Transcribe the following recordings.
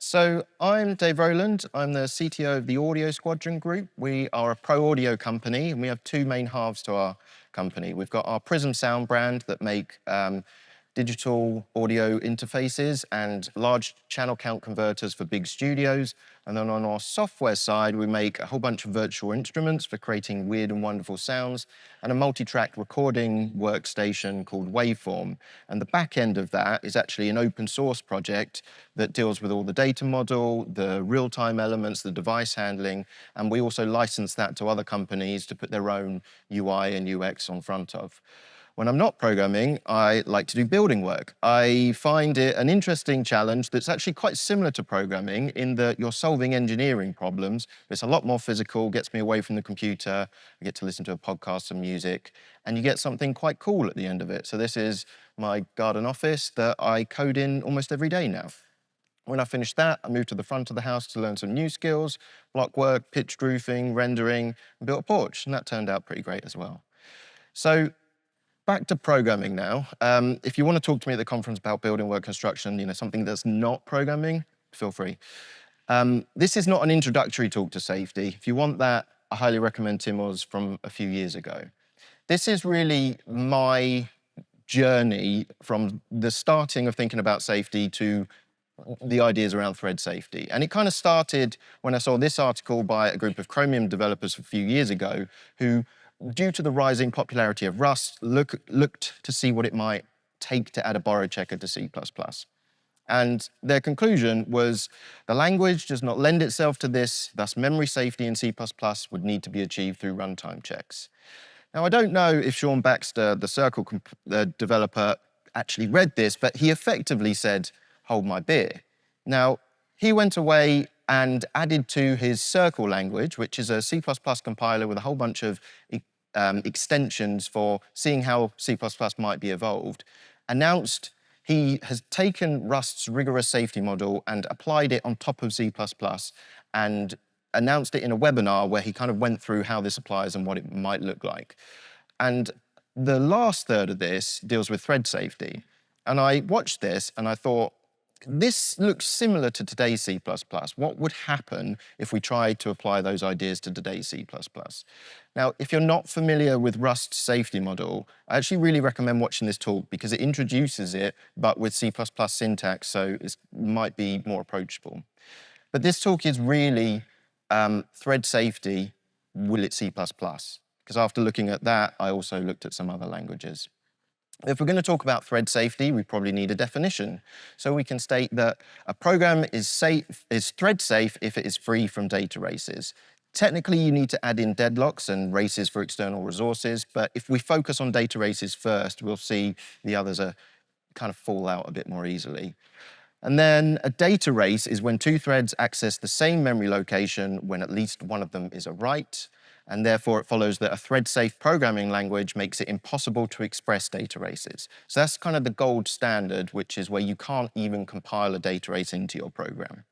So I'm Dave Rowland. I'm the CTO of the Audio Squadron Group. We are a pro audio company, and we have two main halves to our company. We've got our Prism Sound brand that make digital audio interfaces and large channel count converters for big studios. And then on our software side, we make a whole bunch of virtual instruments for creating weird and wonderful sounds, and a multi-track recording workstation called Waveform. And the back end of that is actually an open source project that deals with all the data model, the real-time elements, the device handling, and we also license that to other companies to put their own UI and UX on front of. When I'm not programming, I like to do building work. I find it an interesting challenge that's actually quite similar to programming in that you're solving engineering problems. It's a lot more physical, gets me away from the computer. I get to listen to a podcast and music, and you get something quite cool at the end of it. So this is my garden office that I code in almost every day now. When I finished that, I moved to the front of the house to learn some new skills, block work, pitched roofing, rendering, and built a porch, and that turned out pretty great as well. So back to programming now. If you want to talk to me at the conference about building work construction, something that's not programming, feel free. This is not an introductory talk to safety. If you want that, I highly recommend Tim Oz from a few years ago. This is really my journey from the starting of thinking about safety to the ideas around thread safety. And it kind of started when I saw this article by a group of Chromium developers a few years ago who, due to the rising popularity of Rust, looked to see what it might take to add a borrow checker to C++. And their conclusion was the language does not lend itself to this, thus memory safety in C++ would need to be achieved through runtime checks. Now, I don't know if Sean Baxter, the Circle developer, actually read this, but he effectively said, hold my beer. Now, he went away and added to his Circle language, which is a C++ compiler with a whole bunch of extensions for seeing how C++ might be evolved, announced he has taken Rust's rigorous safety model and applied it on top of C++, and announced it in a webinar where he kind of went through how this applies and what it might look like. And the last third of this deals with thread safety. And I watched this and I thought, this looks similar to today's C++. What would happen if we tried to apply those ideas to today's C++? Now, if you're not familiar with Rust's safety model, I actually really recommend watching this talk because it introduces it, but with C++ syntax, so it might be more approachable. But this talk is really thread safety, will it C++? Because after looking at that, I also looked at some other languages. If we're going to talk about thread safety, we probably need a definition. So we can state that a program is thread safe if it is free from data races. Technically, you need to add in deadlocks and races for external resources, but if we focus on data races first, we'll see the others are kind of fall out a bit more easily. And then a data race is when two threads access the same memory location when at least one of them is a write. And therefore, it follows that a thread-safe programming language makes it impossible to express data races. So that's kind of the gold standard, which is where you can't even compile a data race into your program.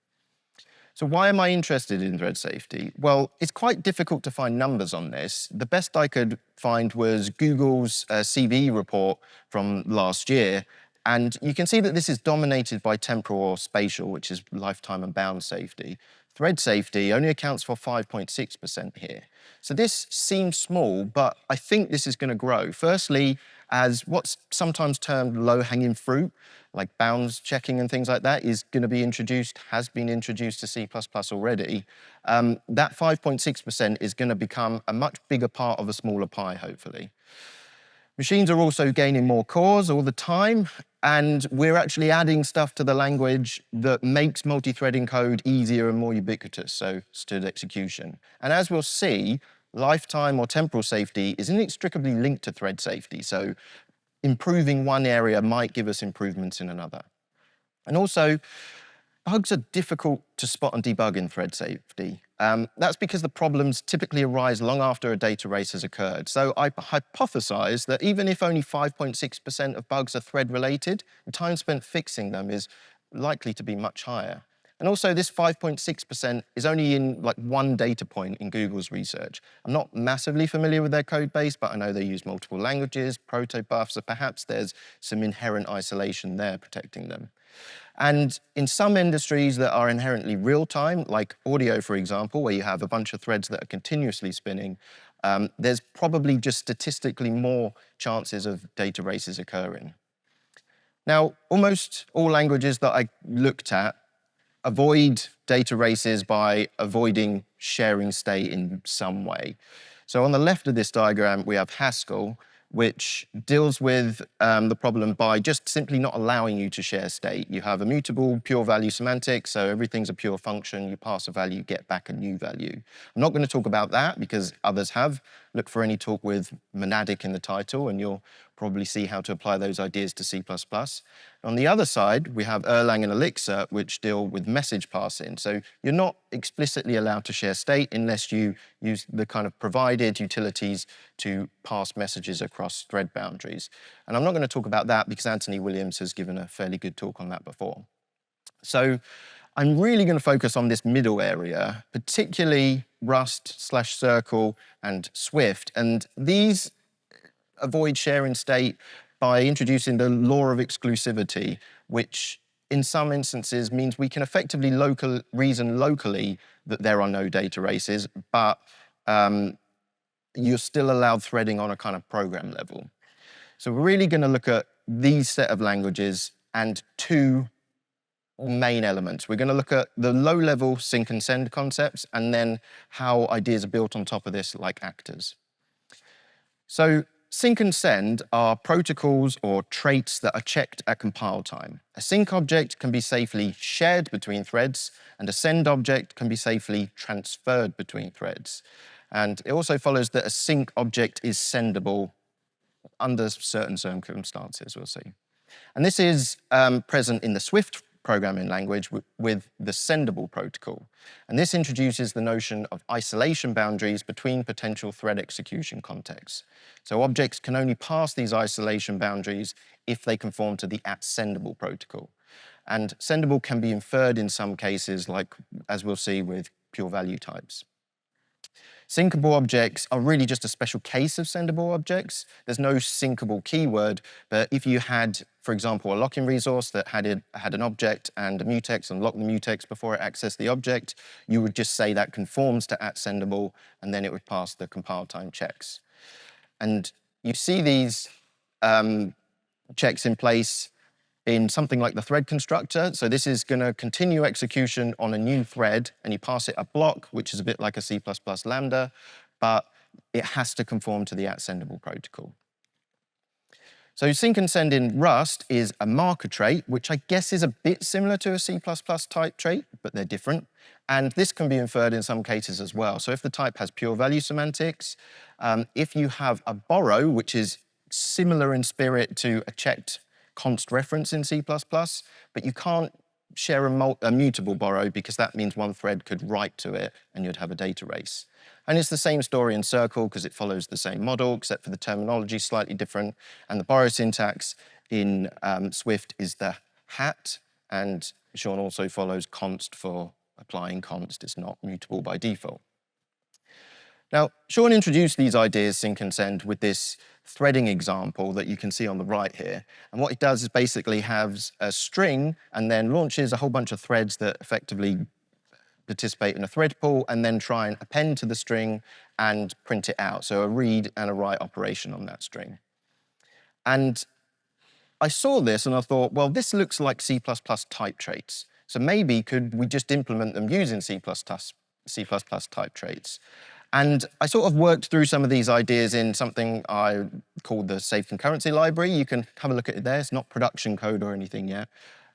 So why am I interested in thread safety? Well, it's quite difficult to find numbers on this. The best I could find was Google's CV report from last year. And you can see that this is dominated by temporal or spatial, which is lifetime and bound safety. Thread safety only accounts for 5.6% here. So this seems small, but I think this is going to grow. Firstly, as what's sometimes termed low-hanging fruit, like bounds checking and things like that, is going to be introduced, has been introduced to C++ already. That 5.6% is going to become a much bigger part of a smaller pie, hopefully. Machines are also gaining more cores all the time, and we're actually adding stuff to the language that makes multi-threading code easier and more ubiquitous, so stood execution. And as we'll see, lifetime or temporal safety is inextricably linked to thread safety, so improving one area might give us improvements in another. And also, bugs are difficult to spot and debug in thread safety. That's because the problems typically arise long after a data race has occurred. So I hypothesize that even if only 5.6% of bugs are thread-related, the time spent fixing them is likely to be much higher. And also, this 5.6% is only in like one data point in Google's research. I'm not massively familiar with their code base, but I know they use multiple languages, protobufs, so perhaps there's some inherent isolation there protecting them. And in some industries that are inherently real-time, like audio, for example, where you have a bunch of threads that are continuously spinning, there's probably just statistically more chances of data races occurring. Now, almost all languages that I looked at avoid data races by avoiding sharing state in some way. So on the left of this diagram, we have Haskell, which deals with the problem by just simply not allowing you to share state. You have immutable pure value semantics, so everything's a pure function. You pass a value, get back a new value. I'm not going to talk about that because others have. Look for any talk with monadic in the title, and you'll probably see how to apply those ideas to C++. On the other side, we have Erlang and Elixir, which deal with message passing. So you're not explicitly allowed to share state unless you use the kind of provided utilities to pass messages across thread boundaries. And I'm not going to talk about that because Anthony Williams has given a fairly good talk on that before. So I'm really going to focus on this middle area, particularly Rust/Circle and Swift. And these avoid sharing state by introducing the law of exclusivity, which in some instances means we can effectively reason locally that there are no data races, but you're still allowed threading on a kind of program level. So we're really going to look at these set of languages and two main elements. We're going to look at the low-level sync and send concepts, and then how ideas are built on top of this, like actors. So sync and send are protocols or traits that are checked at compile time. A sync object can be safely shared between threads, and a send object can be safely transferred between threads. And it also follows that a sync object is sendable under certain circumstances, we'll see. And this is present in the Swift programming language with the sendable protocol. And this introduces the notion of isolation boundaries between potential thread execution contexts. So objects can only pass these isolation boundaries if they conform to the @sendable protocol. And sendable can be inferred in some cases, like as we'll see with pure value types. Syncable objects are really just a special case of sendable objects. There's no syncable keyword, but if you had, for example, a lock-in resource that had an object and a mutex and locked the mutex before it accessed the object, you would just say that conforms to @sendable, and then it would pass the compile time checks. And you see these checks in place in something like the thread constructor. So this is going to continue execution on a new thread, and you pass it a block, which is a bit like a C++ lambda, but it has to conform to the @sendable protocol. So sync and send in Rust is a marker trait, which I guess is a bit similar to a C++ type trait, but they're different. And this can be inferred in some cases as well. So if the type has pure value semantics, if you have a borrow, which is similar in spirit to a checked const reference in C++, but you can't share a mutable borrow because that means one thread could write to it and you'd have a data race. And it's the same story in Circle because it follows the same model, except for the terminology slightly different. And the borrow syntax in Swift is the hat, and Sean also follows const for applying const. It's not mutable by default. Now, Sean introduced these ideas, sync and send, with this threading example that you can see on the right here. And what it does is basically has a string and then launches a whole bunch of threads that effectively participate in a thread pool and then try and append to the string and print it out. So a read and a write operation on that string. And I saw this and I thought, well, this looks like C++ type traits. So maybe could we just implement them using C++ type traits? And I sort of worked through some of these ideas in something I called the Safe Concurrency Library. You can have a look at it there. It's not production code or anything yet.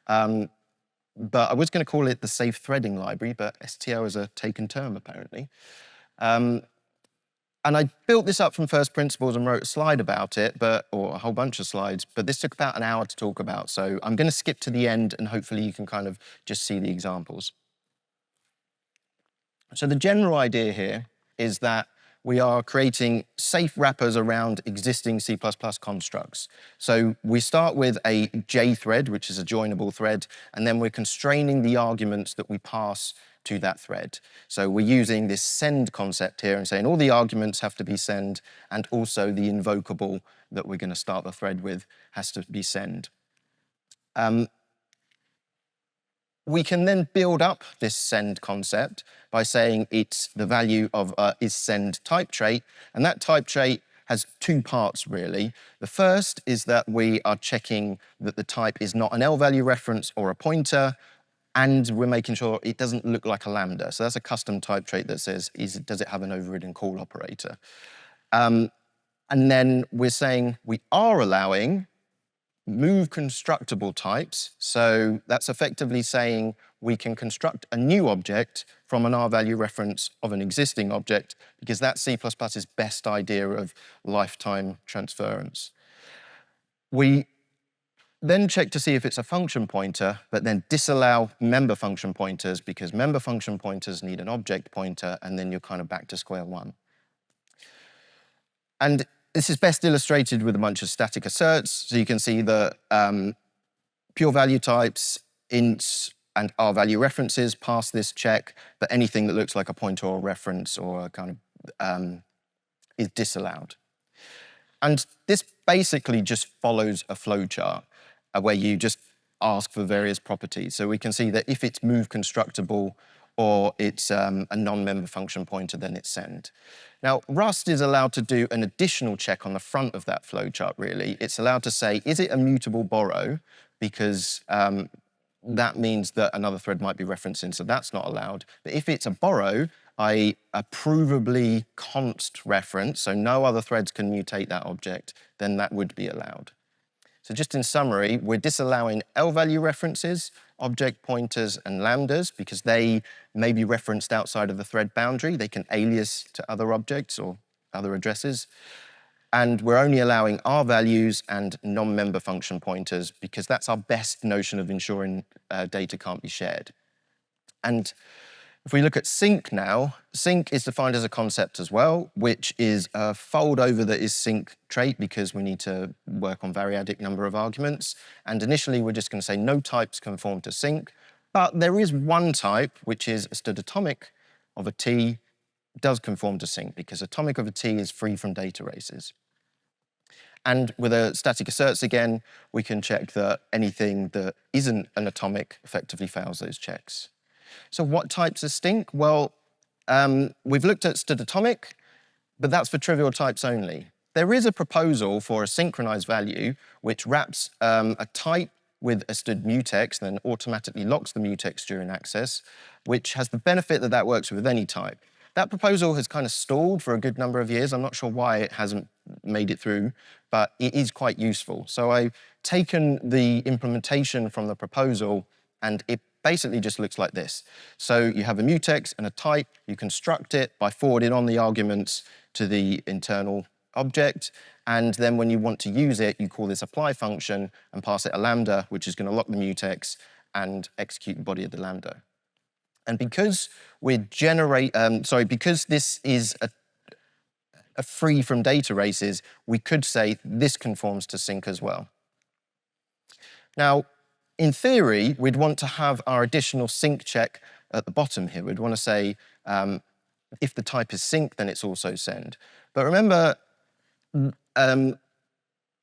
But I was going to call it the Safe Threading Library, but STL is a taken term, apparently. And I built this up from first principles and wrote a slide about it, or a whole bunch of slides, but this took about an hour to talk about. So I'm going to skip to the end, and hopefully you can kind of just see the examples. So the general idea here is that we are creating safe wrappers around existing C++ constructs. So we start with a J thread, which is a joinable thread, and then we're constraining the arguments that we pass to that thread. So we're using this send concept here and saying all the arguments have to be send, and also the invocable that we're going to start the thread with has to be send. We can then build up this send concept by saying it's the value of isSend type trait, and that type trait has two parts really. The first is that we are checking that the type is not an L value reference or a pointer, and we're making sure it doesn't look like a lambda. So that's a custom type trait that says, does it have an overridden call operator? And then we're saying we are allowing move constructible types. So that's effectively saying we can construct a new object from an R-value reference of an existing object, because that's C++'s best idea of lifetime transference. We then check to see if it's a function pointer, but then disallow member function pointers, because member function pointers need an object pointer, and then you're kind of back to square one. And this is best illustrated with a bunch of static asserts. So you can see that pure value types, ints, and R-value references pass this check, but anything that looks like a pointer or a reference or a kind of is disallowed. And this basically just follows a flowchart where you just ask for various properties. So we can see that if it's move constructible or it's a non-member function pointer, then it's send. Now, Rust is allowed to do an additional check on the front of that flowchart, really. It's allowed to say, is it a mutable borrow? Because that means that another thread might be referencing, so that's not allowed. But if it's a borrow, a provably const reference, so no other threads can mutate that object, then that would be allowed. So just in summary, we're disallowing L-value references, object pointers, and lambdas, because they may be referenced outside of the thread boundary. They can alias to other objects or other addresses. And we're only allowing R values and non-member function pointers, because that's our best notion of ensuring data can't be shared. And if we look at sync now, sync is defined as a concept as well, which is a fold over the isSync trait, because we need to work on variadic number of arguments. And initially, we're just going to say no types conform to sync. But there is one type, which is a stud atomic of a T, does conform to sync, because atomic of a T is free from data races. And with a static asserts again, we can check that anything that isn't an atomic effectively fails those checks. So what types are stink? Well, we've looked at stud atomic, but that's for trivial types only. There is a proposal for a synchronized value which wraps a type with a stud mutex, then automatically locks the mutex during access, which has the benefit that that works with any type. That proposal has kind of stalled for a good number of years. I'm not sure why it hasn't made it through, but it is quite useful. So I've taken the implementation from the proposal, and it basically just looks like this. So you have a mutex and a type. You construct it by forwarding on the arguments to the internal object. And then when you want to use it, you call this apply function and pass it a lambda, which is going to lock the mutex and execute the body of the lambda. And because because this is a free from data races, we could say this conforms to sync as well. Now, in theory, we'd want to have our additional sync check at the bottom here. We'd want to say, if the type is sync, then it's also send. But remember, a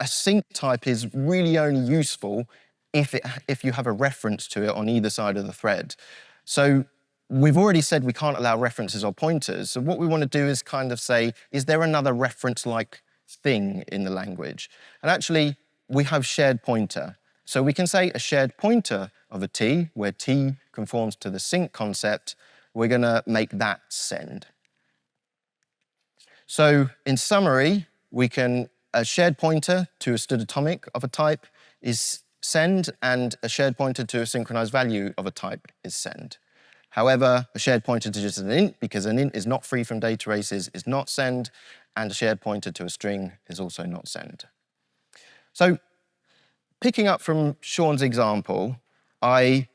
sync type is really only useful if you have a reference to it on either side of the thread. So we've already said we can't allow references or pointers. So what we want to do is kind of say, is there another reference-like thing in the language? And actually, we have shared pointer. So we can say a shared pointer of a T, where T conforms to the sync concept. We're going to make that send. So in summary, a shared pointer to a stud atomic of a type is send, and a shared pointer to a synchronized value of a type is send. However, a shared pointer to just an int, because an int is not free from data races, is not send, and a shared pointer to a string is also not send. So picking up from Sean's example, I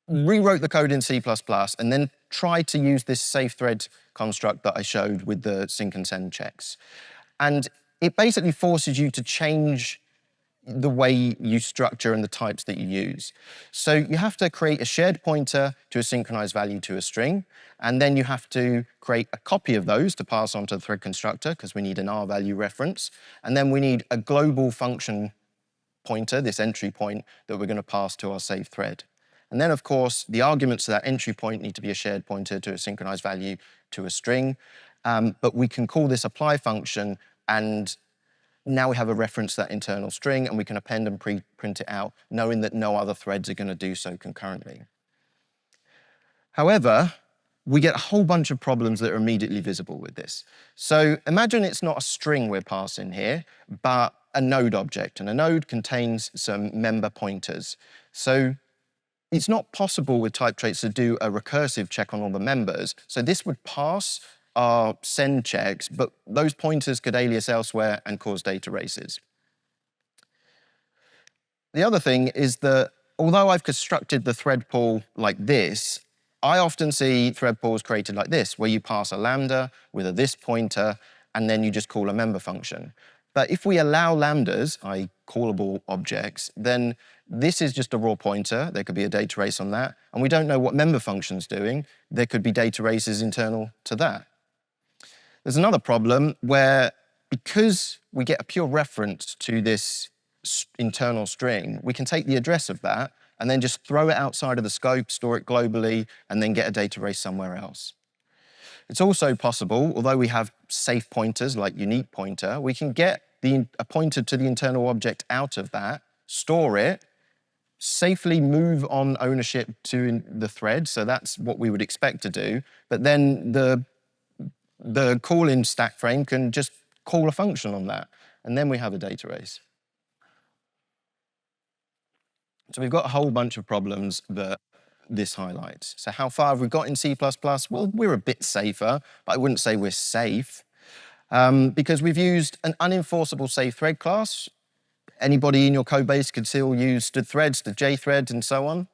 rewrote the code in C++ and then tried to use this safe thread construct that I showed with the sync and send checks. And it basically forces you to change the way you structure and the types that you use. So you have to create a shared pointer to a synchronized value to a string, and then you have to create a copy of those to pass on to the thread constructor, because we need an R value reference, and then we need a global function pointer, this entry point, that we're going to pass to our safe thread. And then, of course, the arguments to that entry point need to be a shared pointer to a synchronized value to a string. But we can call this apply function, and now we have a reference to that internal string, and we can append and print it out, knowing that no other threads are going to do so concurrently. However, we get a whole bunch of problems that are immediately visible with this. So imagine it's not a string we're passing here, but a node object, and a node contains some member pointers. So it's not possible with type traits to do a recursive check on all the members. So this would pass our send checks, but those pointers could alias elsewhere and cause data races. The other thing is that although I've constructed the thread pool like this, I often see thread pools created like this, where you pass a lambda with a this pointer, and then you just call a member function. But if we allow lambdas, i.e. callable objects, then this is just a raw pointer. There could be a data race on that, and we don't know what member function's doing. There could be data races internal to that. There's another problem where, because we get a pure reference to this internal string, we can take the address of that and then just throw it outside of the scope, store it globally, and then get a data race somewhere else. It's also possible, although we have safe pointers like unique pointer, we can get a pointer to the internal object out of that, store it, safely move on ownership to the thread, so that's what we would expect to do, but then the call-in stack frame can just call a function on that, and then we have a data race. So we've got a whole bunch of problems that this highlights. So how far have we got in C++? Well, we're a bit safer, but I wouldn't say we're safe, because we've used an unenforceable safe thread class. Anybody in your code base could still use std threads, std jthreads, and so on.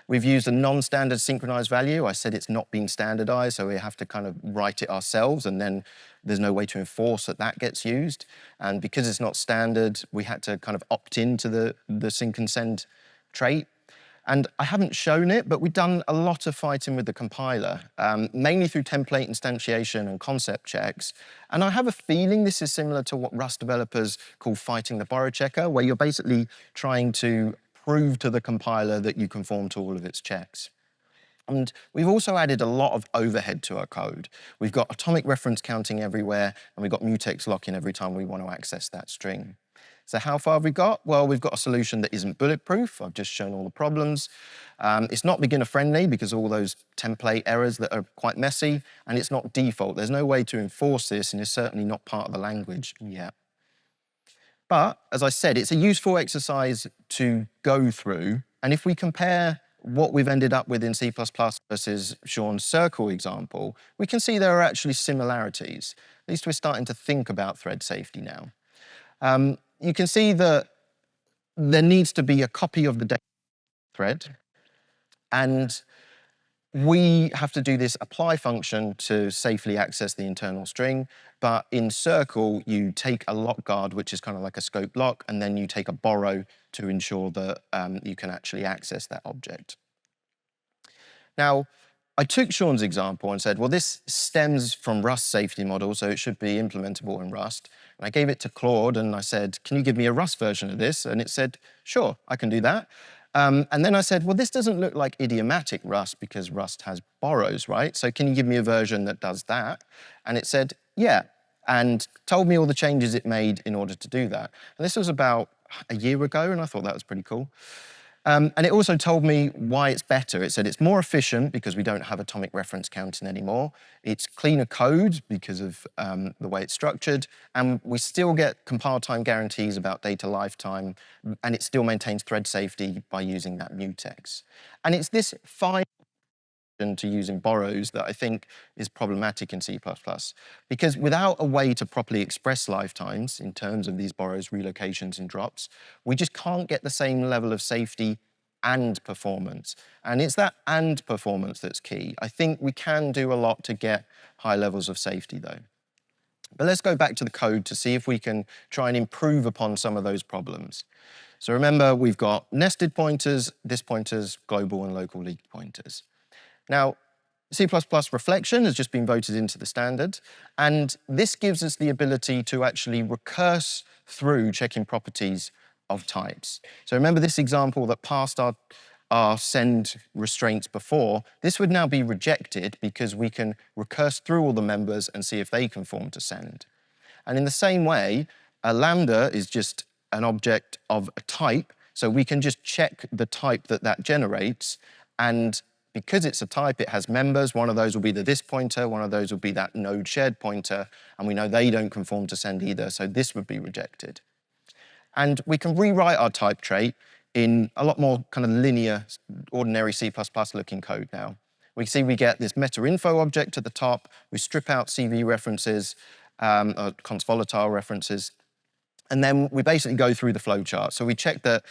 We've used a non-standard synchronized value. I said it's not been standardized, so we have to kind of write it ourselves, and then there's no way to enforce that that gets used. And because it's not standard, we had to kind of opt into the sync and send trait. And I haven't shown it, but we've done a lot of fighting with the compiler, mainly through template instantiation and concept checks. And I have a feeling this is similar to what Rust developers call fighting the borrow checker, where you're basically trying to prove to the compiler that you conform to all of its checks. And we've also added a lot of overhead to our code. We've got atomic reference counting everywhere, and we've got mutex locking every time we want to access that string. So how far have we got? Well, we've got a solution that isn't bulletproof. I've just shown all the problems. It's not beginner friendly because of all those template errors that are quite messy, and it's not default. There's no way to enforce this, and it's certainly not part of the language yet. But as I said, it's a useful exercise to go through. And if we compare what we've ended up with in C++ versus Sean's circle example, we can see there are actually similarities. At least we're starting to think about thread safety now. You can see that there needs to be a copy of the data thread, and we have to do this apply function to safely access the internal string. But in circle, you take a lock guard, which is kind of like a scope lock, and then you take a borrow to ensure that you can actually access that object. Now, I took Sean's example and said, well, this stems from Rust safety model, so it should be implementable in Rust. And I gave it to Claude and I said, can you give me a Rust version of this? And it said, sure, I can do that. And then I said, well, this doesn't look like idiomatic Rust because Rust has borrows, right? So can you give me a version that does that? And it said, yeah, and told me all the changes it made in order to do that. And this was about a year ago, and I thought that was pretty cool. And it also told me why it's better. It said it's more efficient because we don't have atomic reference counting anymore. It's cleaner code because of the way it's structured. And we still get compile time guarantees about data lifetime. And it still maintains thread safety by using that mutex. And it's this fine to using borrows that I think is problematic in C++. Because without a way to properly express lifetimes in terms of these borrows, relocations, and drops, we just can't get the same level of safety and performance. And it's that and performance that's key. I think we can do a lot to get high levels of safety though. But let's go back to the code to see if we can try and improve upon some of those problems. So remember, we've got nested pointers, this pointers, global and local leaked pointers. Now, C++ reflection has just been voted into the standard, and this gives us the ability to actually recurse through checking properties of types. So remember this example that passed our our send restraints before, this would now be rejected because we can recurse through all the members and see if they conform to send. And in the same way, a lambda is just an object of a type, so we can just check the type that that generates, and because it's a type, it has members. One of those will be the this pointer, one of those will be that node shared pointer, and we know they don't conform to send either, so this would be rejected. And we can rewrite our type trait in a lot more kind of linear, ordinary C++ looking code now. We see we get this meta info object at the top, we strip out CV references, or const volatile references, and then we basically go through the flowchart. So we check that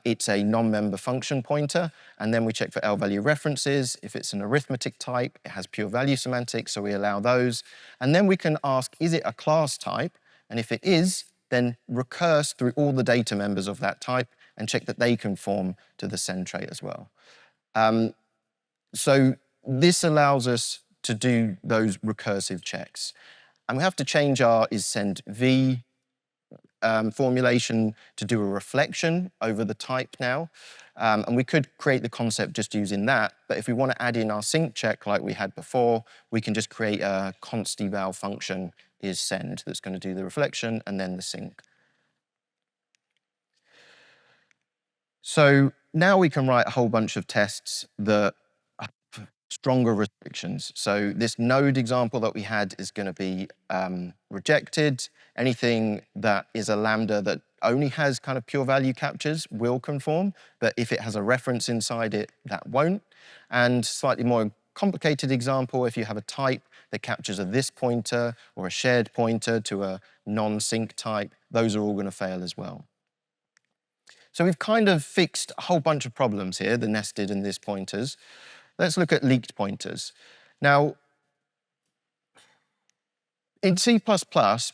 it's a non-member function pointer, and then we check for L-value references. If it's an arithmetic type, it has pure value semantics, so we allow those. And then we can ask, is it a class type? And if it is, then recurse through all the data members of that type and check that they conform to the send trait as well. So this allows us to do those recursive checks. And we have to change our isSendV formulation to do a reflection over the type now. And we could create the concept just using that, but if we want to add in our sync check like we had before, we can just create a const eval function isSend that's going to do the reflection and then the sync. So now we can write a whole bunch of tests that have stronger restrictions. So this node example that we had is going to be rejected. Anything that is a lambda that only has kind of pure value captures will conform, but if it has a reference inside it, that won't. And slightly more complicated example, if you have a type that captures a this pointer or a shared pointer to a non-sync type, those are all going to fail as well. So we've kind of fixed a whole bunch of problems here, the nested and this pointers. Let's look at leaked pointers. Now, in C++,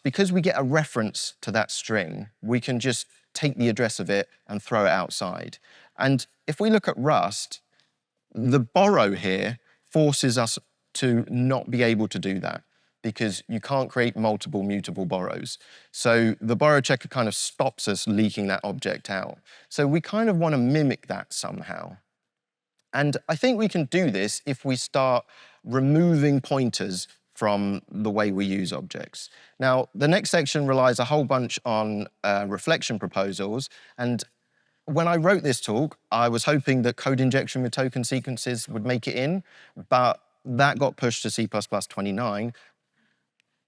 because we get a reference to that string, we can just take the address of it and throw it outside. And if we look at Rust, the borrow here forces us to not be able to do that because you can't create multiple mutable borrows. So the borrow checker kind of stops us leaking that object out. So we kind of want to mimic that somehow. And I think we can do this if we start removing pointers from the way we use objects. Now, the next section relies a whole bunch on reflection proposals. And when I wrote this talk, I was hoping that code injection with token sequences would make it in, but that got pushed to C++29.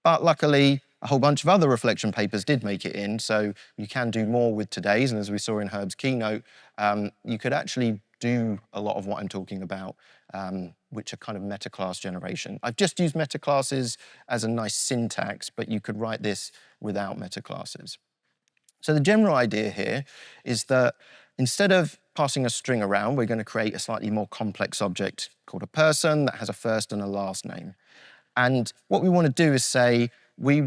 But luckily, a whole bunch of other reflection papers did make it in, so you can do more with today's. And as we saw in Herb's keynote, you could actually do a lot of what I'm talking about, which are kind of meta-class generation. I've just used meta-classes as a nice syntax, but you could write this without meta-classes. So the general idea here is that instead of passing a string around, we're going to create a slightly more complex object called a person that has a first and a last name. And what we want to do is say,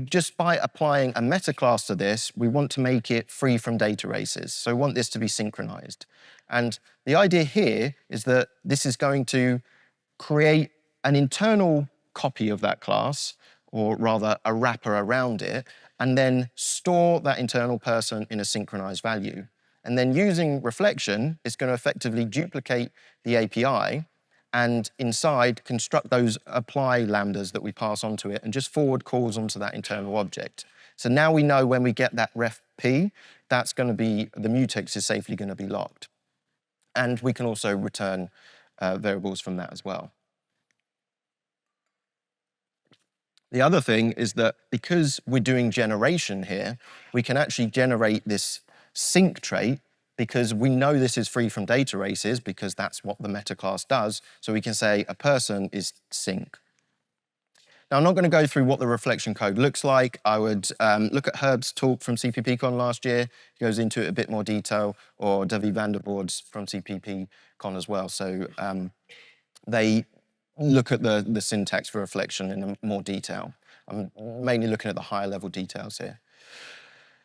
just by applying a meta class to this, we want to make it free from data races. So we want this to be synchronized. And the idea here is that this is going to create an internal copy of that class, or rather a wrapper around it, and then store that internal person in a synchronized value. And then using reflection, it's going to effectively duplicate the API and inside construct those apply lambdas that we pass onto it and just forward calls onto that internal object. So now we know when we get that ref p, that's going to be, the mutex is safely going to be locked. And we can also return variables from that as well. The other thing is that because we're doing generation here, we can actually generate this sync trait because we know this is free from data races because that's what the meta class does. So we can say a person is sync. Now, I'm not going to go through what the reflection code looks like. I would look at Herb's talk from CPPCon last year. He goes into it a bit more detail, or David Vanderboord's from CPPCon as well. So they look at the syntax for reflection in more detail. I'm mainly looking at the higher level details here.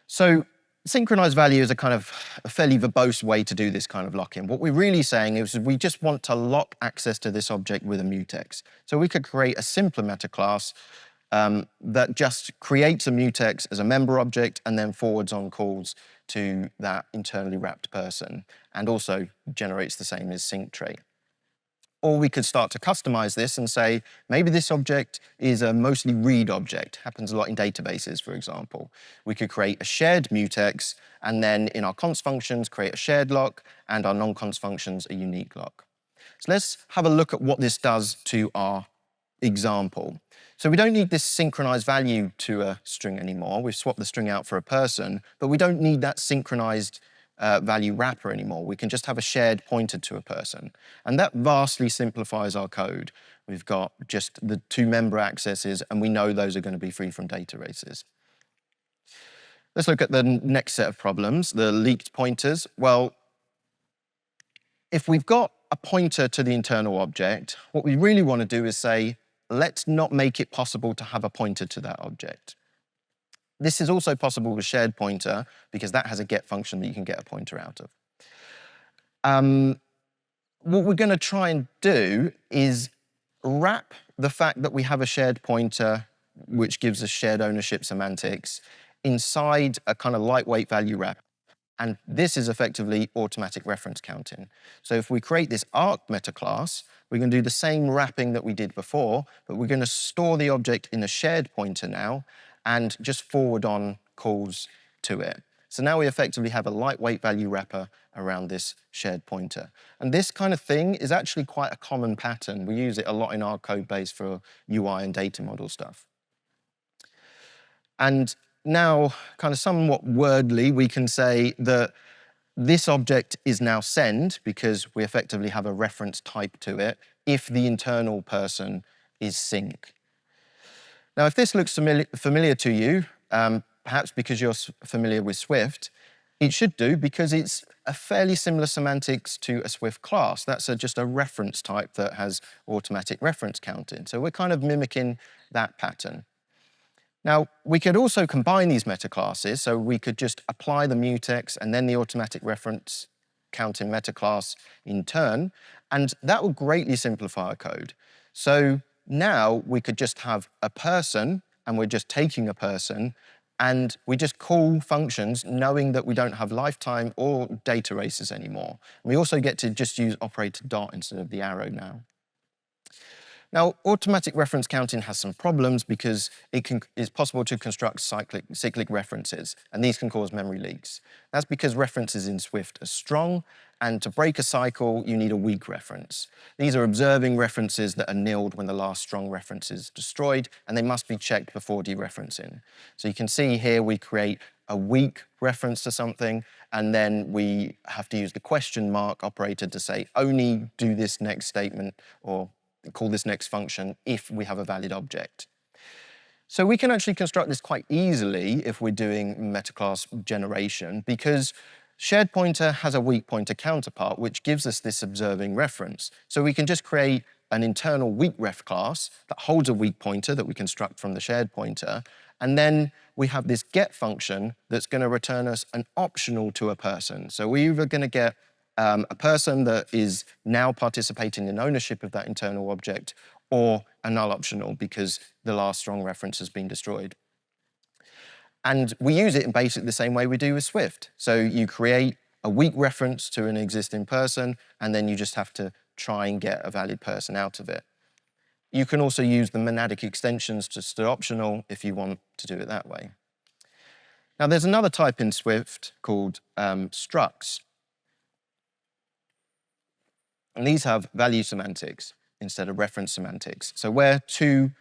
So synchronized value is a kind of a fairly verbose way to do this kind of lock-in. What we're really saying is we just want to lock access to this object with a mutex. So we could create a simpler meta class that just creates a mutex as a member object and then forwards on calls to that internally wrapped person, and also generates the same as sync trait. Or we could start to customize this and say, maybe this object is a mostly read object. Happens a lot in databases, for example. We could create a shared mutex, and then in our const functions, create a shared lock, and our non-const functions, a unique lock. So let's have a look at what this does to our example. So we don't need this synchronized value to a string anymore. We've swapped the string out for a person, but we don't need that synchronized value wrapper anymore. We can just have a shared pointer to a person. And that vastly simplifies our code. We've got just the two member accesses, and we know those are going to be free from data races. Let's look at the next set of problems, the leaked pointers. Well, if we've got a pointer to the internal object, what we really want to do is say, let's not make it possible to have a pointer to that object. This is also possible with shared pointer because that has a get function that you can get a pointer out of. What we're going to try and do is wrap the fact that we have a shared pointer, which gives us shared ownership semantics, inside a kind of lightweight value wrap. And this is effectively automatic reference counting. So if we create this arc meta class, we're going to do the same wrapping that we did before, but we're going to store the object in a shared pointer now and just forward on calls to it. So now we effectively have a lightweight value wrapper around this shared pointer. And this kind of thing is actually quite a common pattern. We use it a lot in our code base for UI and data model stuff. And now, kind of somewhat wordly, we can say that this object is now send because we effectively have a reference type to it if the internal person is sync. Now, if this looks familiar to you, perhaps because you're familiar with Swift, it should do because it's a fairly similar semantics to a Swift class. That's just a reference type that has automatic reference counting. So we're kind of mimicking that pattern. Now, we could also combine these meta classes, so we could just apply the mutex and then the automatic reference counting meta class in turn, and that would greatly simplify our code. So now we could just have a person, and we're just taking a person, and we just call functions knowing that we don't have lifetime or data races anymore. We also get to just use operator dot instead of the arrow now. Now, automatic reference counting has some problems because it's possible to construct cyclic references, and these can cause memory leaks. That's because references in Swift are strong, and to break a cycle, you need a weak reference. These are observing references that are nilled when the last strong reference is destroyed, and they must be checked before dereferencing. So you can see here we create a weak reference to something, and then we have to use the question mark operator to say, only do this next statement, or call this next function if we have a valid object. So we can actually construct this quite easily if we're doing metaclass generation, because shared pointer has a weak pointer counterpart, which gives us this observing reference. So we can just create an internal weak ref class that holds a weak pointer that we construct from the shared pointer, and then we have this get function that's going to return us an optional to a person. So we're either going to get a person that is now participating in ownership of that internal object, or a null optional because the last strong reference has been destroyed. And we use it in basically the same way we do with Swift. So you create a weak reference to an existing person, and then you just have to try and get a valid person out of it. You can also use the monadic extensions just to optional if you want to do it that way. Now, there's another type in Swift called structs. And these have value semantics instead of reference semantics. So where two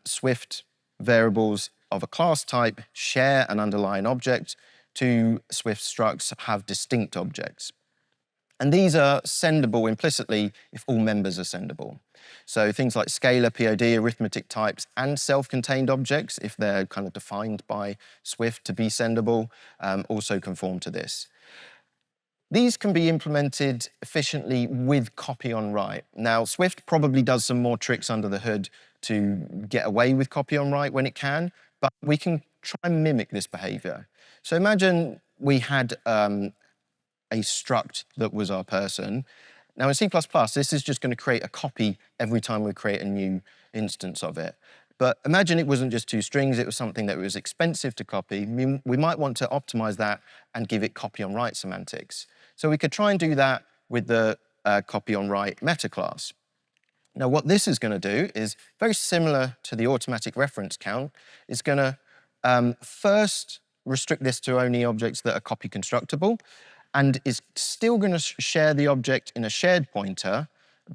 Swift variables of a class type share an underlying object, two Swift structs have distinct objects. And these are sendable implicitly if all members are sendable. So things like scalar, POD, arithmetic types, and self-contained objects, if they're kind of defined by Swift to be sendable, also conform to this. These can be implemented efficiently with copy on write. Now, Swift probably does some more tricks under the hood to get away with copy on write when it can, but we can try and mimic this behavior. So imagine we had a struct that was our person. Now in C++, this is just going to create a copy every time we create a new instance of it. But imagine it wasn't just two strings, it was something that was expensive to copy. We might want to optimize that and give it copy on write semantics. So we could try and do that with the copy on write meta class. Now, what this is going to do is very similar to the automatic reference count. It's going to first restrict this to only objects that are copy constructible, and is still going to share the object in a shared pointer,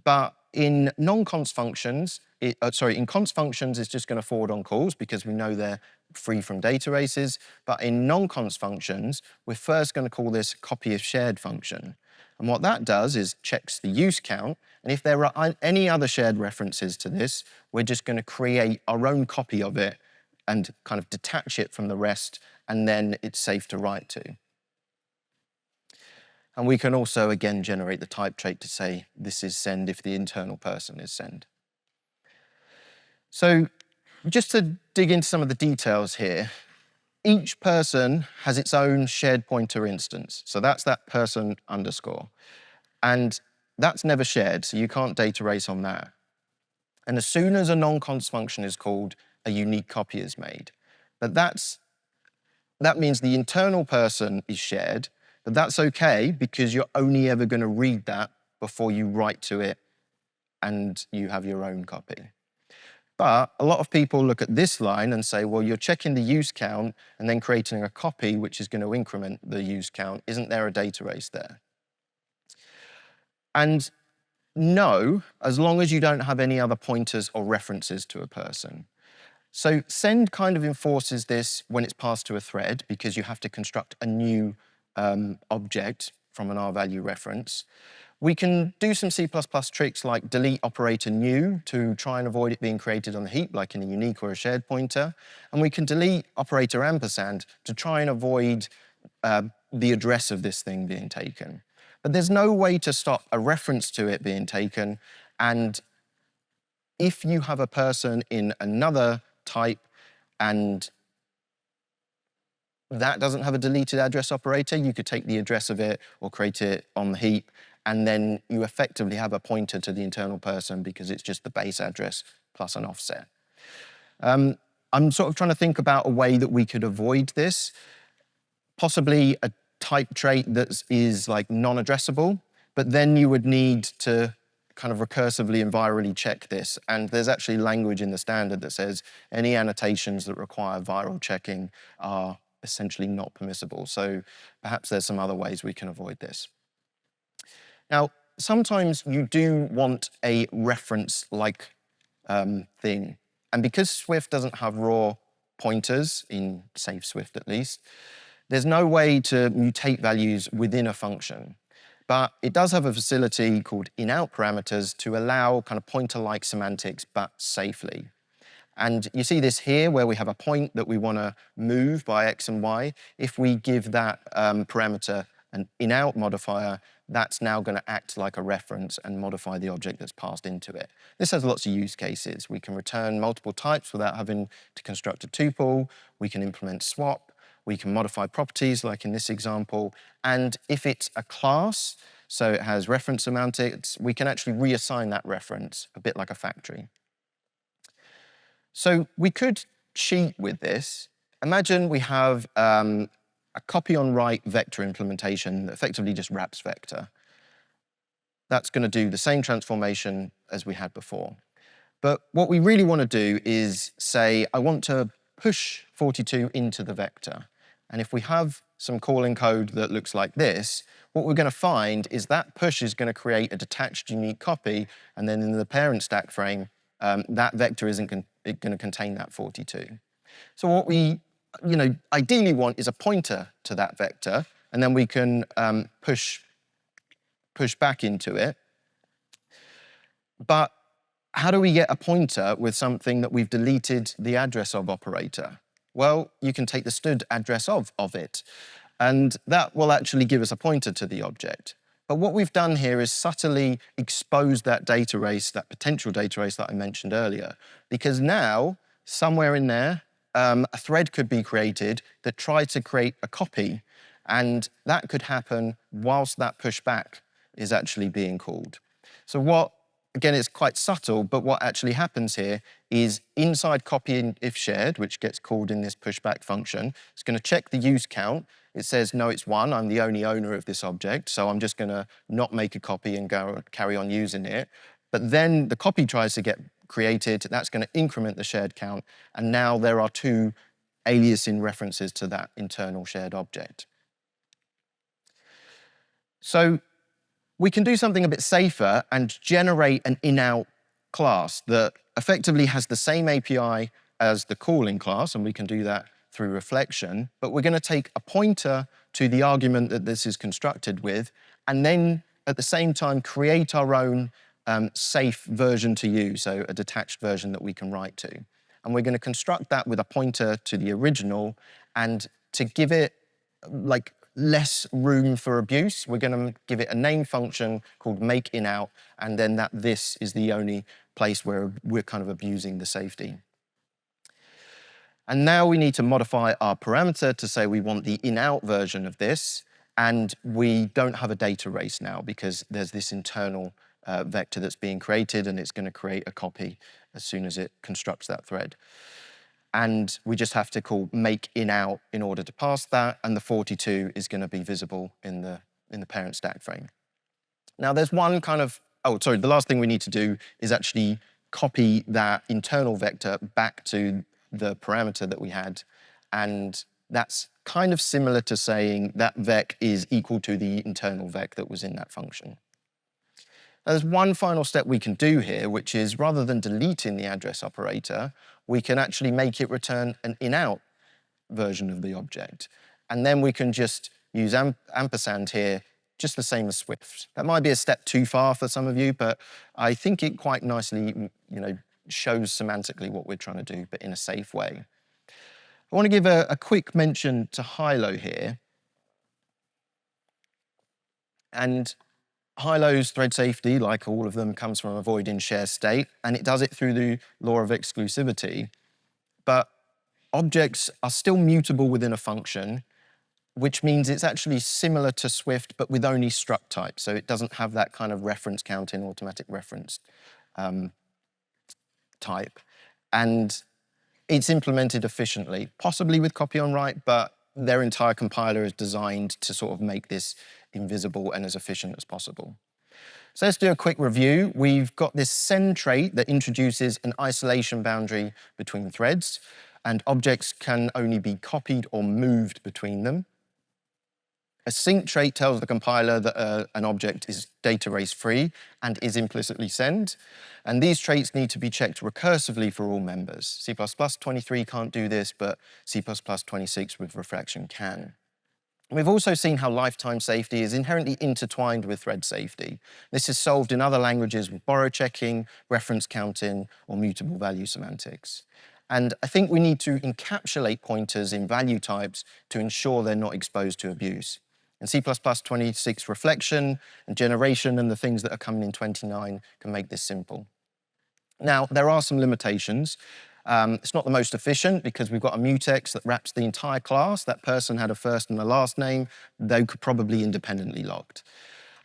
but in non-const functions, in const functions, it's just going to forward on calls because we know they're free from data races. But in non-const functions, we're first going to call this copy of shared function. And what that does is checks the use count. And if there are any other shared references to this, we're just going to create our own copy of it and kind of detach it from the rest, and then it's safe to write to. And we can also, again, generate the type trait to say this is send if the internal person is send. So just to dig into some of the details here, each person has its own shared pointer instance. So that's that person underscore. And that's never shared, so you can't data race on that. And as soon as a non-const function is called, a unique copy is made. But that means the internal person is shared, but that's okay because you're only ever going to read that before you write to it and you have your own copy. But a lot of people look at this line and say, well, you're checking the use count and then creating a copy which is going to increment the use count. Isn't there a data race there? And no, as long as you don't have any other pointers or references to a person. So send kind of enforces this when it's passed to a thread because you have to construct a new object from an R-value reference. We can do some C++ tricks like delete operator new to try and avoid it being created on the heap, like in a unique or a shared pointer. And we can delete operator ampersand to try and avoid the address of this thing being taken. But there's no way to stop a reference to it being taken. And if you have a person in another type and that doesn't have a deleted address operator, you could take the address of it or create it on the heap, and then you effectively have a pointer to the internal person because it's just the base address plus an offset. I'm sort of trying to think about a way that we could avoid this, possibly a type trait that is like non-addressable, but then you would need to kind of recursively and virally check this. And there's actually language in the standard that says any annotations that require viral checking are essentially not permissible. So perhaps there's some other ways we can avoid this. Now, sometimes you do want a reference-like thing. And because Swift doesn't have raw pointers, in safe Swift at least, there's no way to mutate values within a function. But it does have a facility called in-out parameters to allow kind of pointer-like semantics, but safely. And you see this here where we have a point that we want to move by x and y. If we give that parameter an in-out modifier, that's now going to act like a reference and modify the object that's passed into it. This has lots of use cases. We can return multiple types without having to construct a tuple. We can implement swap. We can modify properties, like in this example. And if it's a class, so it has reference semantics, we can actually reassign that reference, a bit like a factory. So we could cheat with this. Imagine we have a copy on write vector implementation that effectively just wraps vector. That's going to do the same transformation as we had before. But what we really want to do is say, I want to push 42 into the vector. And if we have some calling code that looks like this, what we're going to find is that push is going to create a detached unique copy, and then in the parent stack frame, that vector isn't going to contain that 42. So what we ideally want is a pointer to that vector, and then we can push back into it. But how do we get a pointer with something that we've deleted the address of operator? Well, you can take the std address of it, and that will actually give us a pointer to the object. But what we've done here is subtly expose that data race, that potential data race that I mentioned earlier, because now, somewhere in there, a thread could be created that tries to create a copy, and that could happen whilst that pushback is actually being called. So again, it's quite subtle, but what actually happens here is inside copy if shared, which gets called in this pushback function. It's going to check the use count. It says, no, it's 1. I'm the only owner of this object, so I'm just going to not make a copy and carry on using it. But then the copy tries to get created. That's going to increment the shared count. And now there are 2 aliasing references to that internal shared object. So we can do something a bit safer and generate an in-out class that effectively has the same API as the calling class, and we can do that through reflection, but we're going to take a pointer to the argument that this is constructed with, and then at the same time create our own safe version to use, so a detached version that we can write to. And we're going to construct that with a pointer to the original, and to give it like less room for abuse, we're going to give it a name function called makeInout, and then this is the only place where we're kind of abusing the safety. And now we need to modify our parameter to say we want the in-out version of this, and we don't have a data race now because there's this internal vector that's being created, and it's going to create a copy as soon as it constructs that thread. And we just have to call makeInout in order to pass that, and the 42 is going to be visible in the parent stack frame. Now there's one kind of, the last thing we need to do is actually copy that internal vector back to the parameter that we had, and that's kind of similar to saying that vec is equal to the internal vec that was in that function. Now, there's one final step we can do here, which is rather than deleting the address operator, we can actually make it return an in-out version of the object. And then we can just use ampersand here, just the same as Swift. That might be a step too far for some of you, but I think it quite nicely, shows semantically what we're trying to do, but in a safe way. I want to give a quick mention to Hilo here. And Hilo's thread safety, like all of them, comes from avoiding share state, and it does it through the law of exclusivity. But objects are still mutable within a function, which means it's actually similar to Swift, but with only struct type. So it doesn't have that kind of reference counting automatic reference type. And it's implemented efficiently, possibly with copy on write, but their entire compiler is designed to sort of make this invisible and as efficient as possible. So let's do a quick review. We've got this send trait that introduces an isolation boundary between threads, and objects can only be copied or moved between them. A sync trait tells the compiler that an object is data race free and is implicitly send. And these traits need to be checked recursively for all members. C++23 can't do this, but C++26 with reflection can. We've also seen how lifetime safety is inherently intertwined with thread safety. This is solved in other languages with borrow checking, reference counting, or mutable value semantics. And I think we need to encapsulate pointers in value types to ensure they're not exposed to abuse. And C++26 reflection and generation and the things that are coming in 29 can make this simple. Now, there are some limitations. It's not the most efficient because we've got a mutex that wraps the entire class. That person had a first and a last name. They could probably independently logged.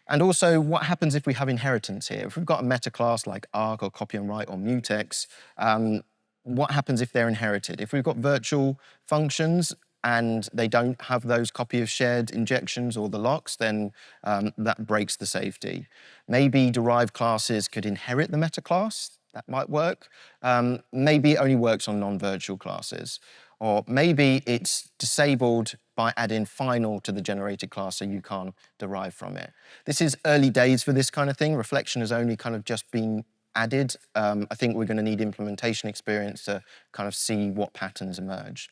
And also, what happens if we have inheritance here? If we've got a meta class like arg or copy and write or mutex, what happens if they're inherited? If we've got virtual functions and they don't have those copy of shared injections or the locks, then that breaks the safety. Maybe derived classes could inherit the meta class. That might work. Maybe it only works on non-virtual classes. Or maybe it's disabled by adding final to the generated class so you can't derive from it. This is early days for this kind of thing. Reflection has only kind of just been added. I think we're going to need implementation experience to kind of see what patterns emerge.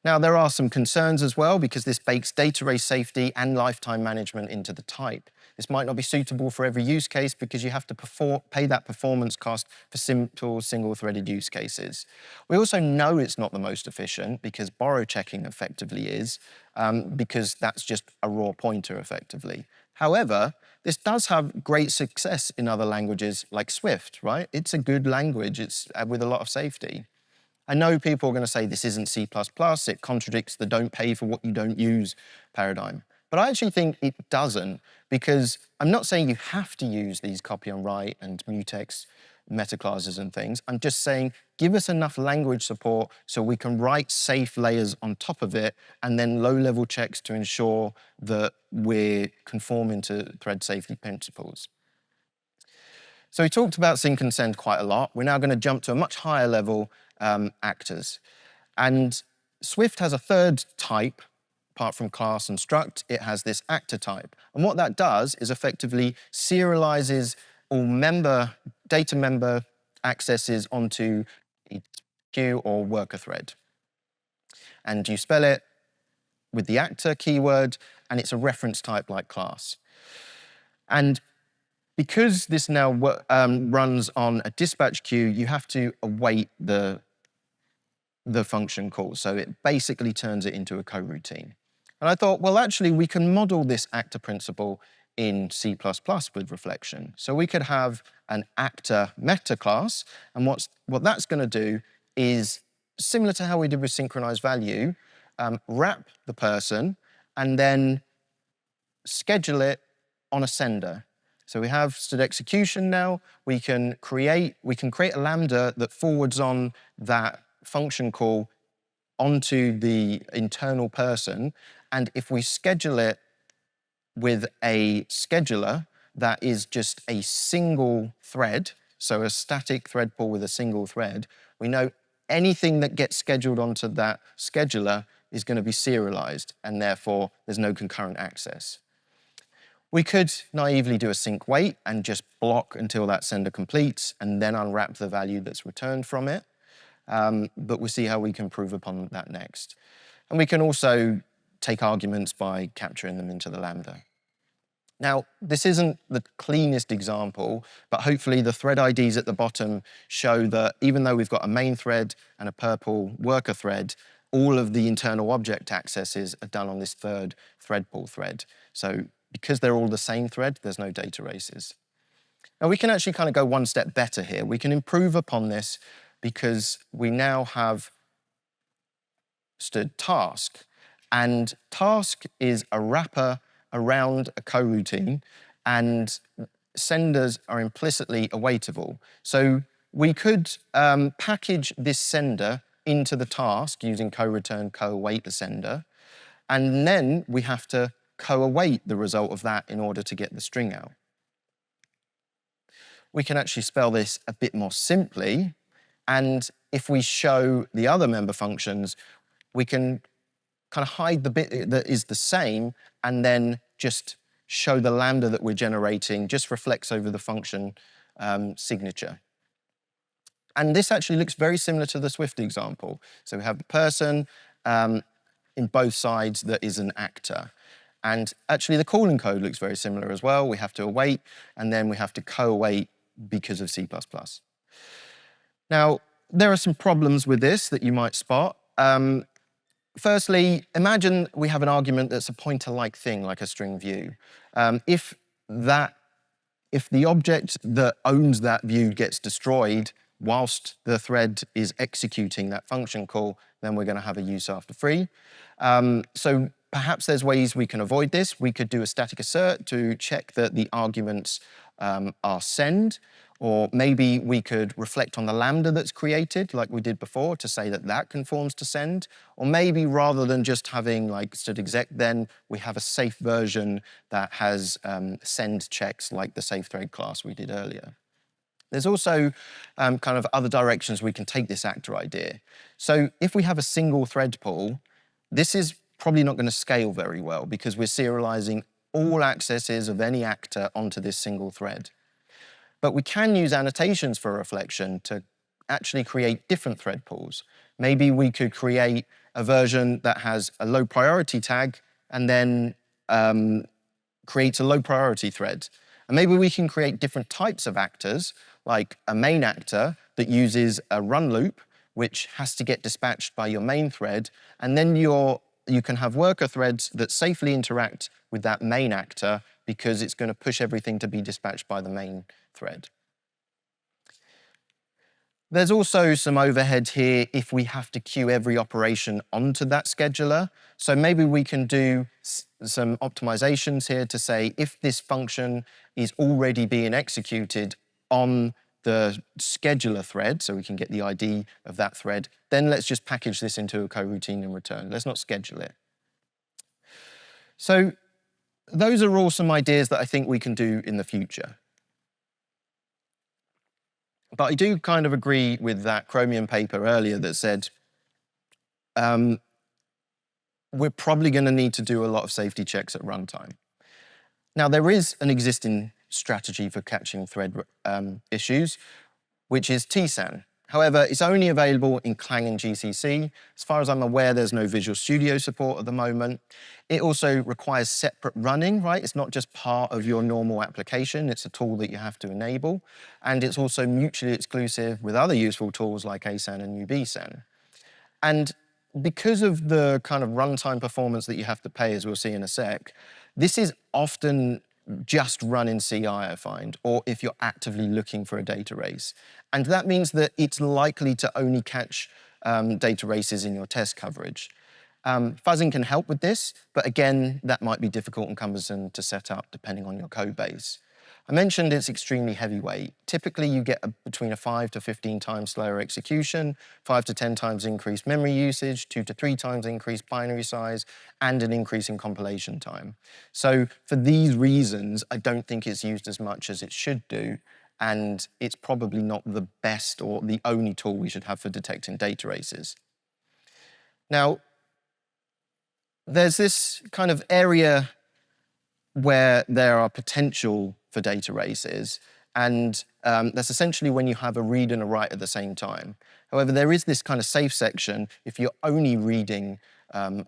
Now, there are some concerns as well because this bakes data race safety and lifetime management into the type. This might not be suitable for every use case because you have to pay that performance cost for simple single-threaded use cases. We also know it's not the most efficient because borrow checking effectively is, because that's just a raw pointer effectively. However, this does have great success in other languages like Swift, right? It's a good language, it's with a lot of safety. I know people are going to say this isn't C++, it contradicts the don't pay for what you don't use paradigm. But I actually think it doesn't, because I'm not saying you have to use these copy and write and mutex metaclasses and things. I'm just saying, give us enough language support so we can write safe layers on top of it, and then low-level checks to ensure that we're conforming to thread safety principles. So we talked about sync and send quite a lot. We're now going to jump to a much higher level, actors. And Swift has a third type, apart from class and struct. It has this actor type. And what that does is effectively serializes all data member accesses onto a queue or worker thread. And you spell it with the actor keyword, and it's a reference type like class. And because this now runs on a dispatch queue, you have to await the function call. So it basically turns it into a coroutine. And I thought, well, actually, we can model this actor principle in C++ with reflection. So we could have an actor meta class, and what that's going to do is, similar to how we did with synchronized value, wrap the person and then schedule it on a sender. So we have stood execution now. We can create a lambda that forwards on that function call onto the internal person. And if we schedule it with a scheduler that is just a single thread, so a static thread pool with a single thread, we know anything that gets scheduled onto that scheduler is going to be serialized, and therefore there's no concurrent access. We could naively do a sync wait and just block until that sender completes and then unwrap the value that's returned from it. But we'll see how we can improve upon that next. And we can also take arguments by capturing them into the lambda. Now, this isn't the cleanest example, but hopefully the thread IDs at the bottom show that even though we've got a main thread and a purple worker thread, all of the internal object accesses are done on this third thread pool thread. So because they're all the same thread, there's no data races. Now, we can actually kind of go one step better here. We can improve upon this because we now have stood task. And task is a wrapper around a coroutine, and senders are implicitly awaitable. So we could package this sender into the task using co-return, co-await the sender, and then we have to co-await the result of that in order to get the string out. We can actually spell this a bit more simply, and if we show the other member functions, we can kind of hide the bit that is the same and then just show the lambda that we're generating just reflects over the function signature. And this actually looks very similar to the Swift example. So we have the person in both sides that is an actor. And actually the calling code looks very similar as well. We have to await and then we have to co-await because of C++. Now, there are some problems with this that you might spot. Firstly, imagine we have an argument that's a pointer-like thing, like a string view. If the object that owns that view gets destroyed whilst the thread is executing that function call, then we're going to have a use after free. So perhaps there's ways we can avoid this. We could do a static assert to check that the arguments are send, or maybe we could reflect on the lambda that's created, like we did before, to say that that conforms to send. Or maybe rather than just having like stood exec, then we have a safe version that has send checks like the safe thread class we did earlier. There's also kind of other directions we can take this actor idea. So if we have a single thread pool, this is probably not going to scale very well because we're serializing all accesses of any actor onto this single thread. But we can use annotations for reflection to actually create different thread pools. Maybe we could create a version that has a low priority tag and then creates a low priority thread. And maybe we can create different types of actors, like a main actor that uses a run loop, which has to get dispatched by your main thread, and then you can have worker threads that safely interact with that main actor because it's going to push everything to be dispatched by the main thread. There's also some overhead here if we have to queue every operation onto that scheduler. So maybe we can do some optimizations here to say if this function is already being executed on the scheduler thread, so we can get the ID of that thread. Then let's just package this into a coroutine and return. Let's not schedule it. So those are all some ideas that I think we can do in the future. But I do kind of agree with that Chromium paper earlier that said we're probably going to need to do a lot of safety checks at runtime. Now, there is an existing strategy for catching thread issues, which is TSAN. However, it's only available in Clang and GCC. As far as I'm aware, there's no Visual Studio support at the moment. It also requires separate running, right? It's not just part of your normal application. It's a tool that you have to enable. And it's also mutually exclusive with other useful tools like ASAN and UBSAN. And because of the kind of runtime performance that you have to pay, as we'll see in a sec, this is often just run in CI, I find, or if you're actively looking for a data race. And that means that it's likely to only catch data races in your test coverage. Fuzzing can help with this, but again, that might be difficult and cumbersome to set up depending on your code base. I mentioned it's extremely heavyweight. Typically, you get between a 5 to 15 times slower execution, 5 to 10 times increased memory usage, 2 to 3 times increased binary size, and an increase in compilation time. So for these reasons, I don't think it's used as much as it should do, and it's probably not the best or the only tool we should have for detecting data races. Now, there's this kind of area where there are potential for data races, and that's essentially when you have a read and a write at the same time. However, there is this kind of safe section. If you're only reading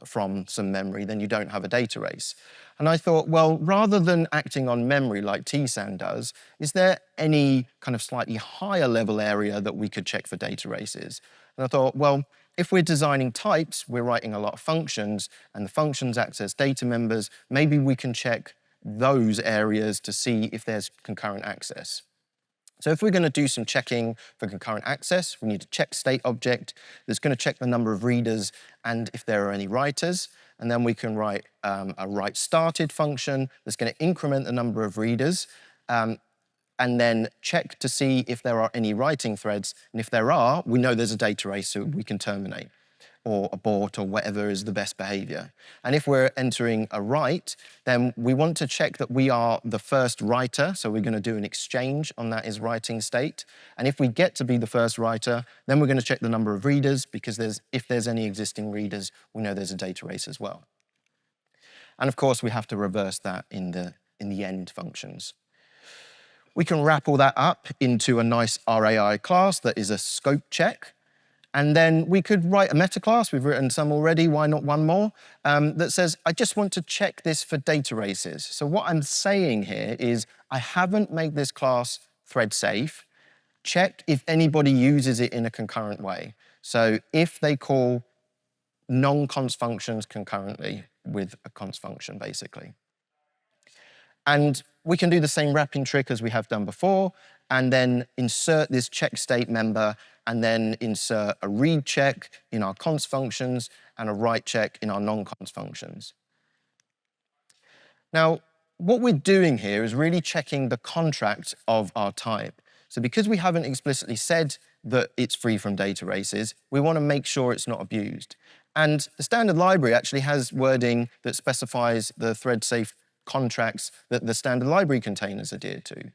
from some memory, then you don't have a data race. And I thought, well, rather than acting on memory like TSAN does, is there any kind of slightly higher level area that we could check for data races? And I thought, well, if we're designing types, we're writing a lot of functions, and the functions access data members, maybe we can check those areas to see if there's concurrent access. So if we're going to do some checking for concurrent access, we need a check state object that's going to check the number of readers and if there are any writers. And then we can write a write started function that's going to increment the number of readers and then check to see if there are any writing threads. And if there are, we know there's a data race, so we can terminate or abort or whatever is the best behavior. And if we're entering a write, then we want to check that we are the first writer. So we're going to do an exchange on that is writing state. And if we get to be the first writer, then we're going to check the number of readers, because if there's any existing readers, we know there's a data race as well. And of course, we have to reverse that in the end functions. We can wrap all that up into a nice RAI class that is a scope check. And then we could write a meta class, we've written some already, why not one more, that says, I just want to check this for data races. So what I'm saying here is, I haven't made this class thread safe. Check if anybody uses it in a concurrent way. So if they call non-const functions concurrently with a const function, basically. And we can do the same wrapping trick as we have done before, and then insert this check state member, and then insert a read check in our const functions and a write check in our non-const functions. Now, what we're doing here is really checking the contract of our type. So because we haven't explicitly said that it's free from data races, we want to make sure it's not abused. And the standard library actually has wording that specifies the thread-safe contracts that the standard library containers adhere to.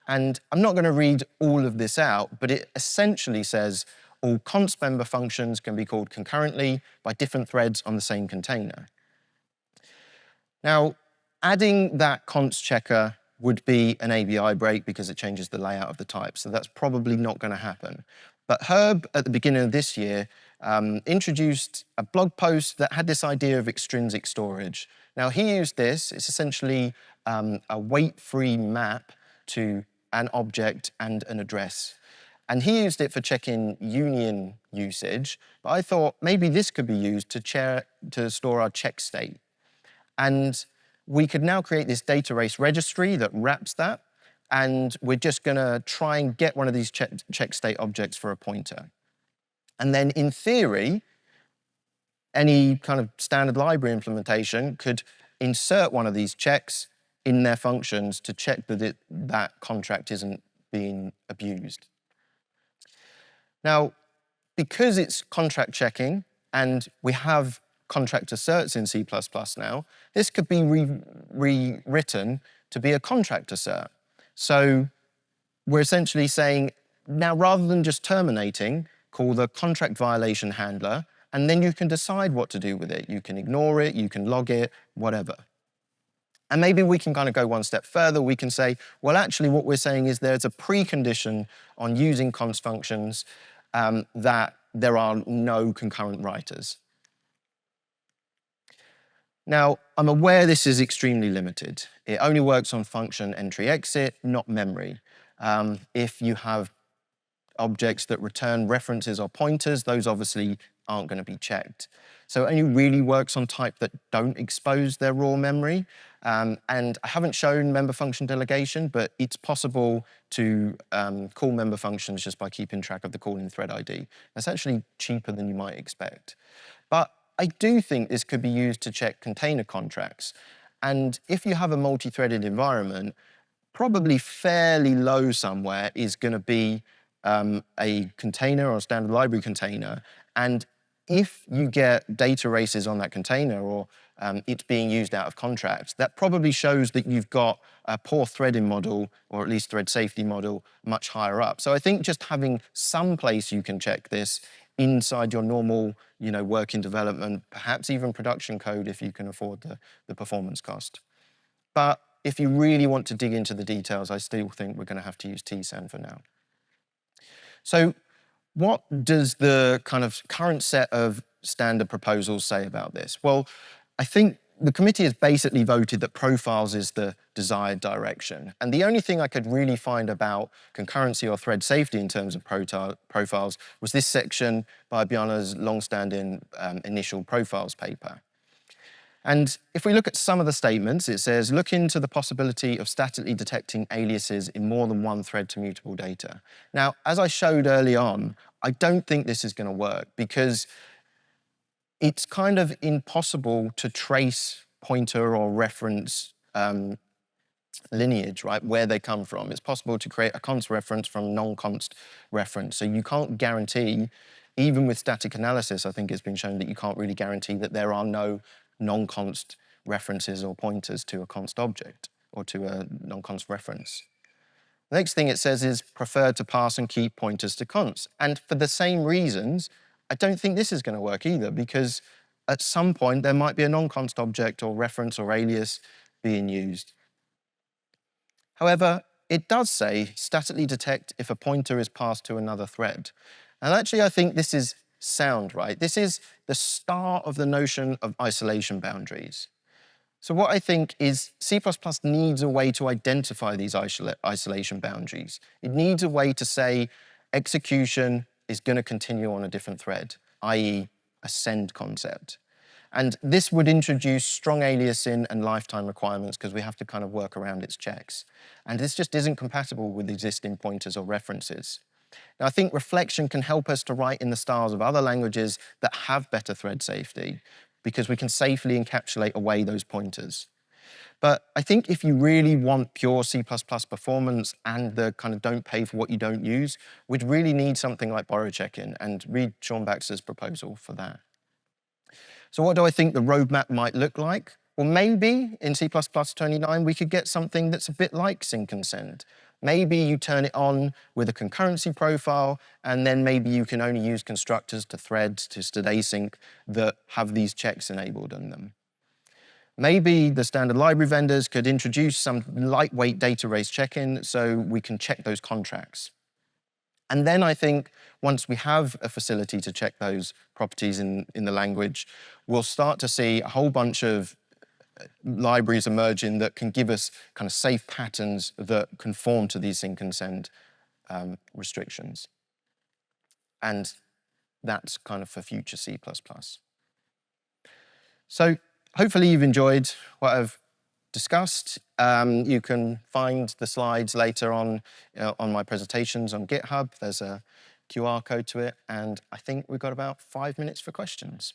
And I'm not going to read all of this out, but it essentially says all const member functions can be called concurrently by different threads on the same container. Now, adding that const checker would be an ABI break because it changes the layout of the type, so that's probably not going to happen. But Herb, at the beginning of this year, introduced a blog post that had this idea of extrinsic storage. Now, he used this. It's essentially a weight-free map to an object and an address. And he used it for checking union usage, but I thought maybe this could be used to store our check state. And we could now create this data race registry that wraps that, and we're just going to try and get one of these check state objects for a pointer. And then in theory, any kind of standard library implementation could insert one of these checks in their functions to check that that contract isn't being abused. Now, because it's contract checking and we have contract asserts in C++ now, this could be rewritten to be a contract assert. So we're essentially saying, now rather than just terminating, call the contract violation handler, and then you can decide what to do with it. You can ignore it, you can log it, whatever. And maybe we can kind of go one step further. We can say, well, actually what we're saying is there's a precondition on using const functions that there are no concurrent writers. Now, I'm aware this is extremely limited. It only works on function entry-exit, not memory. If you have objects that return references or pointers, those obviously aren't going to be checked. So it only really works on type that don't expose their raw memory. And I haven't shown member function delegation, but it's possible to call member functions just by keeping track of the calling thread ID. That's actually cheaper than you might expect. But I do think this could be used to check container contracts. And if you have a multi-threaded environment, probably fairly low somewhere is going to be a container or a standard library container. And if you get data races on that container or it's being used out of contract, that probably shows that you've got a poor threading model, or at least thread safety model, much higher up. So I think just having some place you can check this inside your normal, work in development, perhaps even production code if you can afford the performance cost. But if you really want to dig into the details, I still think we're going to have to use TSAN for now. So what does the kind of current set of standard proposals say about this? Well, I think the committee has basically voted that profiles is the desired direction. And the only thing I could really find about concurrency or thread safety in terms of profiles was this section by Bjarne's long-standing initial profiles paper. And if we look at some of the statements, it says, look into the possibility of statically detecting aliases in more than one thread to mutable data. Now, as I showed early on, I don't think this is going to work because it's kind of impossible to trace pointer or reference lineage, right, where they come from. It's possible to create a const reference from non-const reference. So you can't guarantee, even with static analysis, I think it's been shown that you can't really guarantee that there are no non-const references or pointers to a const object or to a non-const reference. The next thing it says is prefer to pass and keep pointers to const. And for the same reasons, I don't think this is going to work either, because at some point there might be a non-const object or reference or alias being used. However, it does say statically detect if a pointer is passed to another thread. And actually, I think this is sound, right? This is the start of the notion of isolation boundaries. So what I think is C++ needs a way to identify these isolation boundaries. It needs a way to say execution is going to continue on a different thread, i.e. a send concept. And this would introduce strong aliasing and lifetime requirements because we have to kind of work around its checks. And this just isn't compatible with existing pointers or references. Now, I think reflection can help us to write in the styles of other languages that have better thread safety, because we can safely encapsulate away those pointers. But I think if you really want pure C++ performance and the kind of don't pay for what you don't use, we'd really need something like borrow check-in, and read Sean Baxter's proposal for that. So what do I think the roadmap might look like? Well, maybe in C++29 we could get something that's a bit like sync and send. Maybe you turn it on with a concurrency profile, and then maybe you can only use constructors to threads, to async that have these checks enabled in them. Maybe the standard library vendors could introduce some lightweight data race check-in so we can check those contracts. And then I think once we have a facility to check those properties in the language, we'll start to see a whole bunch of libraries emerging that can give us kind of safe patterns that conform to these sync and send restrictions. And that's kind of for future C++. So hopefully you've enjoyed what I've discussed. You can find the slides later on my presentations on GitHub. There's a QR code to it, and I think we've got about 5 minutes for questions.